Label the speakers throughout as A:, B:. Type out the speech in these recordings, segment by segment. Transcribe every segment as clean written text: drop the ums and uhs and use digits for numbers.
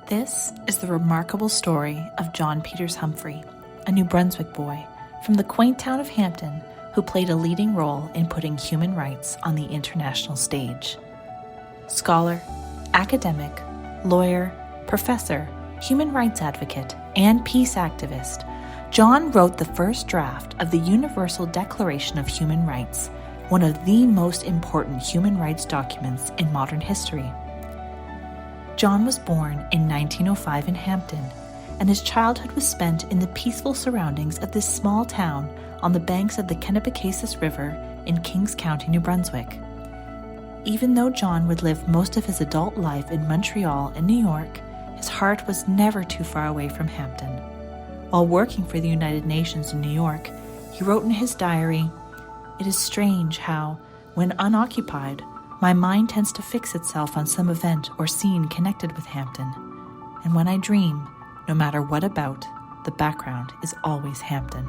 A: This is the remarkable story of John Peters Humphrey, a New Brunswick boy from the quaint town of Hampton who played a leading role in putting human rights on the international stage. Scholar, academic, lawyer, professor, human rights advocate, and peace activist, John wrote the first draft of the Universal Declaration of Human Rights, one of the most important human rights documents in modern history. John was born in 1905 in Hampton, and his childhood was spent in the peaceful surroundings of this small town on the banks of the Kennebecasis River in Kings County, New Brunswick. Even though John would live most of his adult life in Montreal and New York, his heart was never too far away from Hampton. While working for the United Nations in New York, he wrote in his diary, "It is strange how, when unoccupied, my mind tends to fix itself on some event or scene connected with Hampton, and when I dream, no matter what about, the background is always Hampton."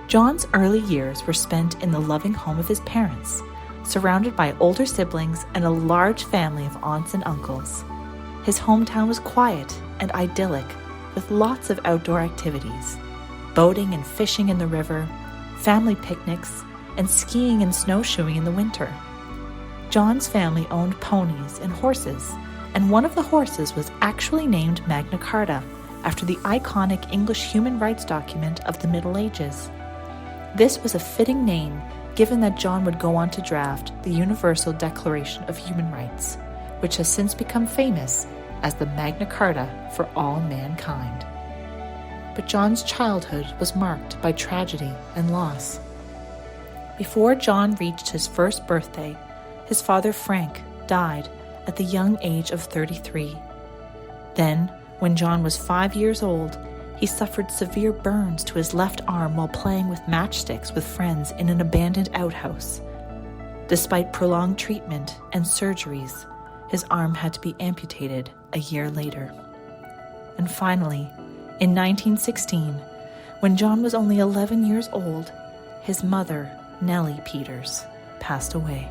A: John's early years were spent in the loving home of his parents, surrounded by older siblings and a large family of aunts and uncles. His hometown was quiet and idyllic, with lots of outdoor activities, boating and fishing in the river, family picnics, and skiing and snowshoeing in the winter. John's family owned ponies and horses, and one of the horses was actually named Magna Carta, after the iconic English human rights document of the Middle Ages. This was a fitting name, given that John would go on to draft the Universal Declaration of Human Rights, which has since become famous as the Magna Carta for all mankind. But John's childhood was marked by tragedy and loss. Before John reached his first birthday, his father Frank died at the young age of 33. Then, when John was 5 years old, he suffered severe burns to his left arm while playing with matchsticks with friends in an abandoned outhouse. Despite prolonged treatment and surgeries, his arm had to be amputated a year later. And finally, in 1916, when John was only 11 years old, his mother, Nellie Peters, passed away.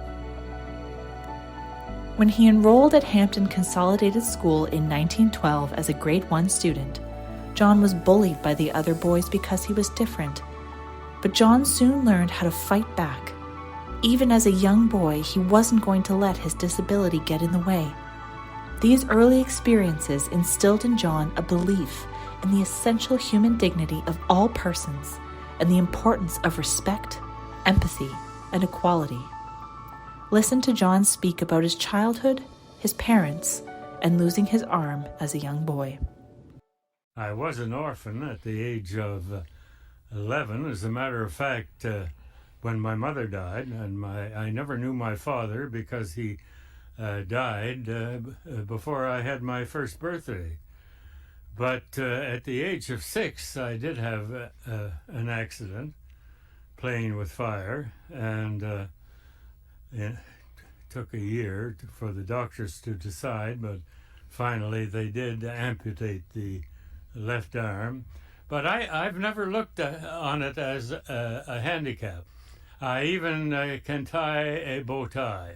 A: When he enrolled at Hampton Consolidated School in 1912 as a grade 1 student, John was bullied by the other boys because he was different. But John soon learned how to fight back. Even as a young boy, he wasn't going to let his disability get in the way. These early experiences instilled in John a belief in the essential human dignity of all persons and the importance of respect, empathy, and equality. Listen to John speak about his childhood, his parents, and losing his arm as a young boy.
B: I was an orphan at the age of 11. As a matter of fact, when my mother died, and I never knew my father because he died before I had my first birthday. But at the age of 6, I did have an accident playing with fire, and it took a year for the doctors to decide, but finally they did amputate the left arm. But I've never looked on it as a handicap. I even can tie a bow tie.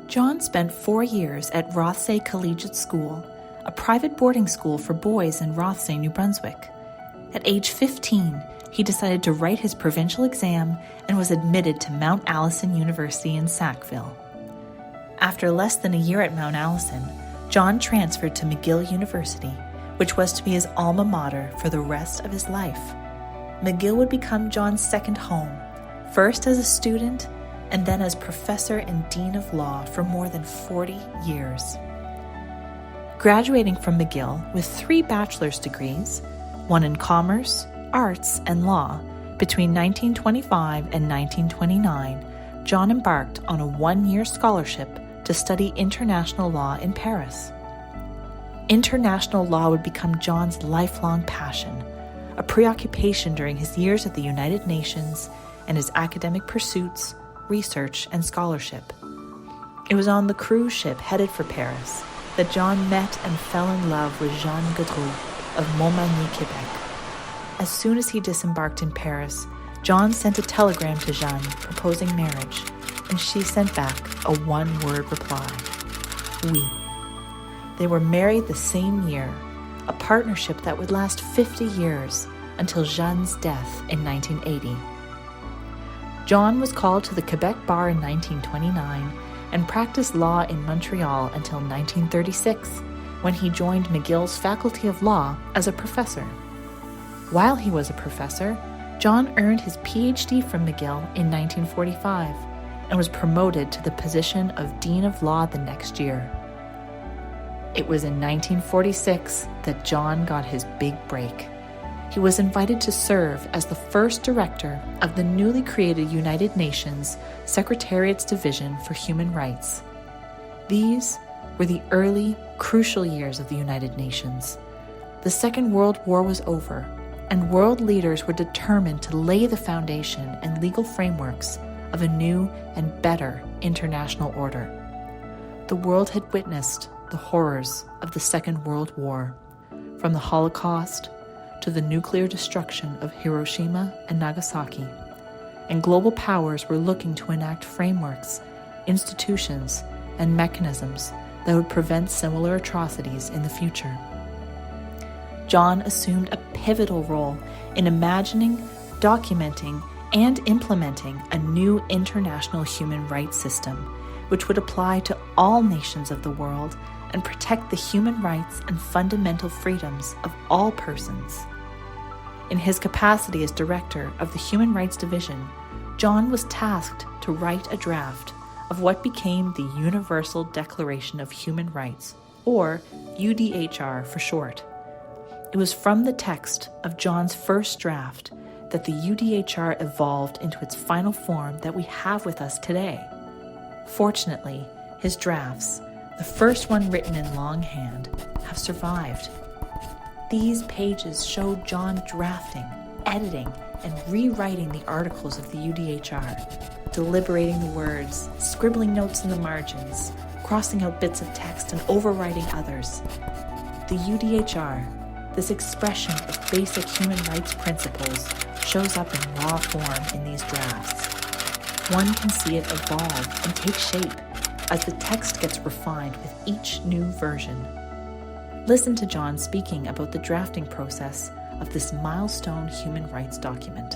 A: John spent 4 years at Rothsay Collegiate School, a private boarding school for boys in Rothsay, New Brunswick. At age 15, he decided to write his provincial exam and was admitted to Mount Allison University in Sackville. After less than a year at Mount Allison, John transferred to McGill University, which was to be his alma mater for the rest of his life. McGill would become John's second home, first as a student and then as professor and dean of law for more than 40 years. Graduating from McGill with 3 bachelor's degrees, one in commerce, arts, and law, between 1925 and 1929, John embarked on a 1-year scholarship to study international law in Paris. International law would become John's lifelong passion, a preoccupation during his years at the United Nations and his academic pursuits, research, and scholarship. It was on the cruise ship headed for Paris that John met and fell in love with Jeanne Gaudreau of Montmagny, Quebec. As soon as he disembarked in Paris, John sent a telegram to Jeanne proposing marriage, and she sent back a one-word reply: we. They were married the same year, a partnership that would last 50 years until Jeanne's death in 1980. John was called to the Quebec bar in 1929 and practiced law in Montreal until 1936, when he joined McGill's Faculty of Law as a professor. While he was a professor, John earned his PhD from McGill in 1945 and was promoted to the position of Dean of Law the next year. It was in 1946 that John got his big break. He was invited to serve as the first director of the newly created United Nations Secretariat's Division for Human Rights. These were the early, crucial years of the United Nations. The Second World War was over, and world leaders were determined to lay the foundation and legal frameworks of a new and better international order. The world had witnessed the horrors of the Second World War, from the Holocaust to the nuclear destruction of Hiroshima and Nagasaki, and global powers were looking to enact frameworks, institutions, and mechanisms that would prevent similar atrocities in the future. John assumed a pivotal role in imagining, documenting, and implementing a new international human rights system, which would apply to all nations of the world and protect the human rights and fundamental freedoms of all persons. In his capacity as director of the Human Rights Division, John was tasked to write a draft of what became the Universal Declaration of Human Rights, or UDHR for short. It was from the text of John's first draft that the UDHR evolved into its final form that we have with us today. Fortunately, his drafts, the first one written in longhand, have survived. These pages show John drafting, editing, and rewriting the articles of the UDHR, deliberating the words, scribbling notes in the margins, crossing out bits of text, and overwriting others. The UDHR, this expression of basic human rights principles, shows up in raw form in these drafts. One can see it evolve and take shape as the text gets refined with each new version. Listen to John speaking about the drafting process of this milestone human rights document.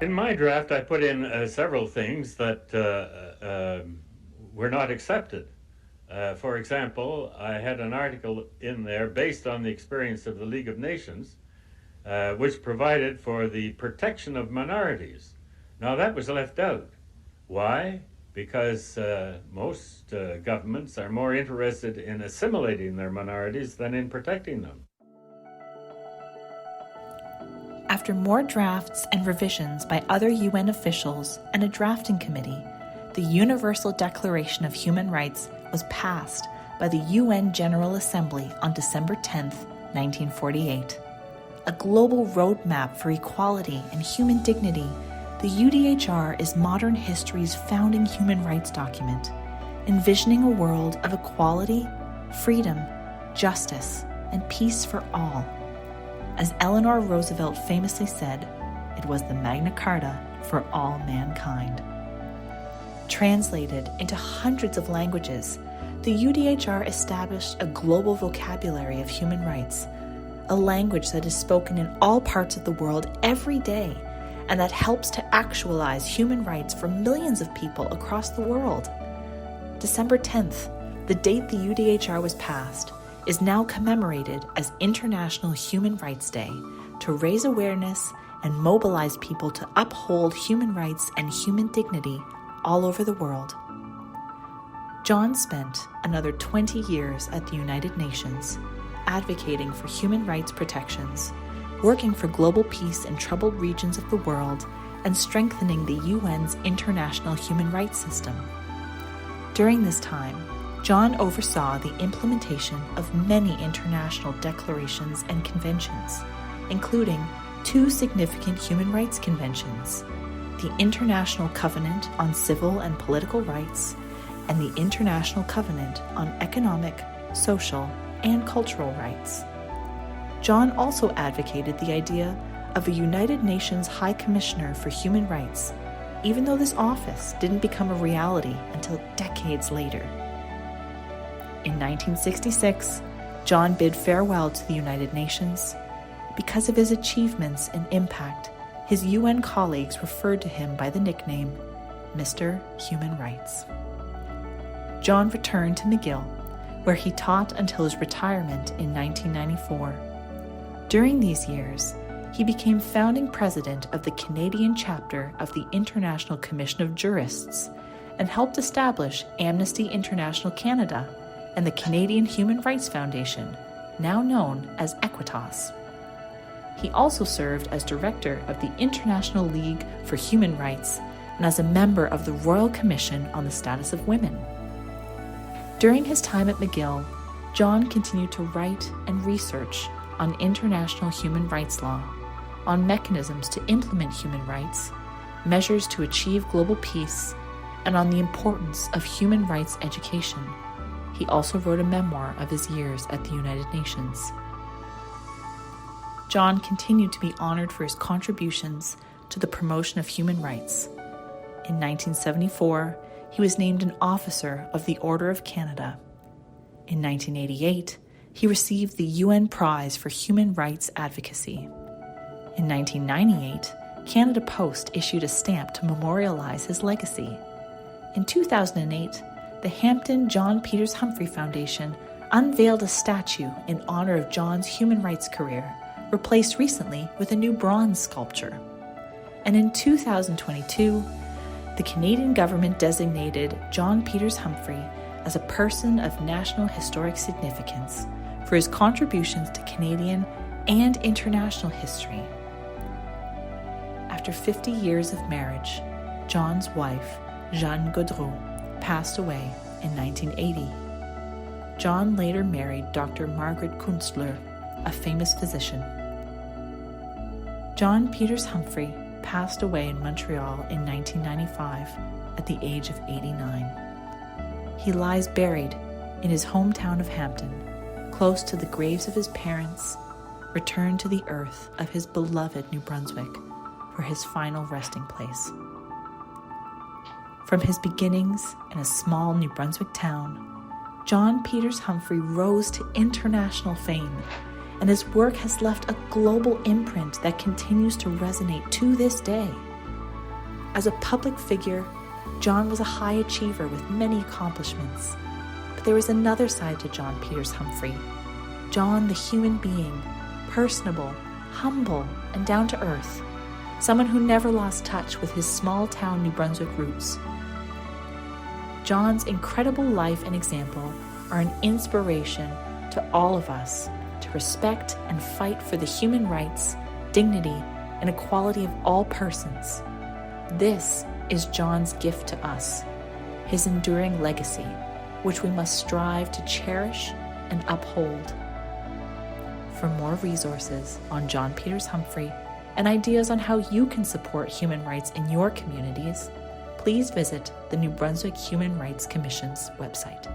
B: In my draft, I put in several things that were not accepted. For example, I had an article in there based on the experience of the League of Nations, which provided for the protection of minorities. Now, that was left out. Why? Because most governments are more interested in assimilating their minorities than in protecting them.
A: After more drafts and revisions by other UN officials and a drafting committee, the Universal Declaration of Human Rights was passed by the UN General Assembly on December 10, 1948. A global roadmap for equality and human dignity, the UDHR is modern history's founding human rights document, envisioning a world of equality, freedom, justice, and peace for all. As Eleanor Roosevelt famously said, it was the Magna Carta for all mankind. Translated into hundreds of languages, the UDHR established a global vocabulary of human rights, a language that is spoken in all parts of the world every day, and that helps to actualize human rights for millions of people across the world. December 10th, the date the UDHR was passed, is now commemorated as International Human Rights Day to raise awareness and mobilize people to uphold human rights and human dignity all over the world. John spent another 20 years at the United Nations, advocating for human rights protections, working for global peace in troubled regions of the world, and strengthening the UN's international human rights system. During this time, John oversaw the implementation of many international declarations and conventions, including 2 significant human rights conventions, the International Covenant on Civil and Political Rights and the International Covenant on Economic, Social, and Cultural Rights. John also advocated the idea of a United Nations High Commissioner for Human Rights, even though this office didn't become a reality until decades later. In 1966, John bid farewell to the United Nations. Because of his achievements and impact, his UN colleagues referred to him by the nickname Mr. Human Rights. John returned to McGill, where he taught until his retirement in 1994. During these years, he became founding president of the Canadian chapter of the International Commission of Jurists and helped establish Amnesty International Canada and the Canadian Human Rights Foundation, now known as Equitas. He also served as director of the International League for Human Rights and as a member of the Royal Commission on the Status of Women. During his time at McGill, John continued to write and research on international human rights law, on mechanisms to implement human rights, measures to achieve global peace, and on the importance of human rights education. He also wrote a memoir of his years at the United Nations. John continued to be honored for his contributions to the promotion of human rights. In 1974, he was named an Officer of the Order of Canada. In 1988, he received the UN Prize for Human Rights Advocacy. In 1998, Canada Post issued a stamp to memorialize his legacy. In 2008, the Hampton John Peters Humphrey Foundation unveiled a statue in honor of John's human rights career, replaced recently with a new bronze sculpture. And in 2022, the Canadian government designated John Peters Humphrey as a person of national historic significance for his contributions to Canadian and international history. After 50 years of marriage, John's wife, Jeanne Gaudreau, passed away in 1980. John later married Dr. Margaret Kunstler, a famous physician. John Peters Humphrey passed away in Montreal in 1995 at the age of 89. He lies buried in his hometown of Hampton, close to the graves of his parents, returned to the earth of his beloved New Brunswick for his final resting place. From his beginnings in a small New Brunswick town, John Peters Humphrey rose to international fame, and his work has left a global imprint that continues to resonate to this day. As a public figure, John was a high achiever with many accomplishments. But there was another side to John Peters Humphrey. John, the human being, personable, humble, and down to earth. Someone who never lost touch with his small-town New Brunswick roots. John's incredible life and example are an inspiration to all of us to respect and fight for the human rights, dignity, and equality of all persons. This is John's gift to us, his enduring legacy, which we must strive to cherish and uphold. For more resources on John Peters Humphrey and ideas on how you can support human rights in your communities, please visit the New Brunswick Human Rights Commission's website.